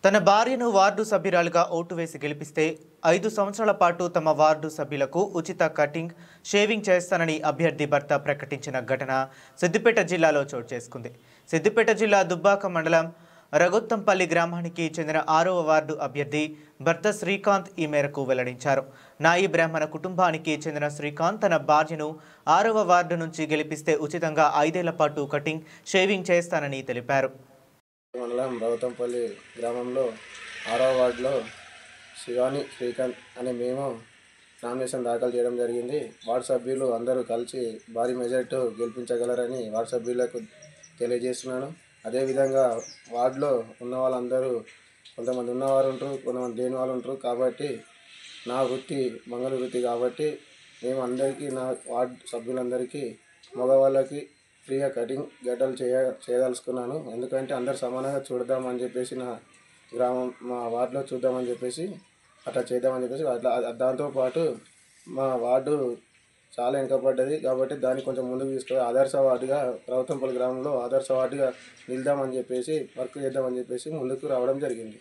తన భార్యను ward సభ్యురాలుగా vote వేసి గెలిపిస్తే 5 సంవత్సరాల పాటు తమ వార్డు సభ్యులకు ఉచిత కటింగ్, షేవింగ్ చేస్తానని అభ్యర్థి భర్త ప్రకటించిన ఘటన సిద్దిపేట జిల్లాలో చోటు చేసుకుంది. సిద్దిపేట జిల్లా దుబ్బాక మండలం రగొత్తంపల్లి గ్రామానికి చెందిన 6వ వార్డు అభ్యర్థి భర్త శ్రీకాంత్ ఈ మేరకు వెల్లడించారు. నాయి బ్రాహ్మణ కుటుంబానికి చెందిన శ్రీకాంత్ తన భార్యను 6వ వార్డు నుంచి గెలిపిస్తే ఉచితంగా 5 ఏళ్ల పాటు కటింగ్, షేవింగ్ చేస్తానని తెలిపారు. మండలం రౌతంపల్లి గ్రామంలో 6వ వార్డులో శివాని శ్రీకాంత్ అనే మేము నామినేషన్ దాఖలు చేయడం జరిగింది. వార్డు సభ్యులు అందరూ కలిసి భారీ మెజారిటీ గెలిపించగలరని వార్డు సభ్యులకు తెలియజేస్తున్నాను. అదేవిధంగా వార్డులో ఉన్న వాళ్ళందరూ కొంతమంది ఉన్నవారు ఉంటారు, కొంతమంది లేని వాళ్ళు ఉంటారు. కాబట్టి నా వృత్తి మంగళ వృత్తి కాబట్టి మేము అందరికీ, నా వార్డు సభ్యులందరికీ, మగవాళ్ళకి ఫ్రీగా కటింగ్ గడ్డలు చేయదలుచుకున్నాను. ఎందుకంటే అందరు సమానంగా చూడదామని చెప్పేసి, నా మా వార్డులో చూద్దామని చెప్పేసి అట్లా చేద్దామని చెప్పేసి దాంతోపాటు మా వార్డు చాలా వెనుకబడ్డది కాబట్టి దాన్ని కొంచెం ముందుకు తీసుకొని ఆదర్శ వార్డుగా రౌతంపల్లి గ్రామంలో ఆదర్శ వార్డుగా నిలుద్దామని చెప్పేసి వర్క్ చేద్దామని చెప్పేసి ముందుకు రావడం జరిగింది.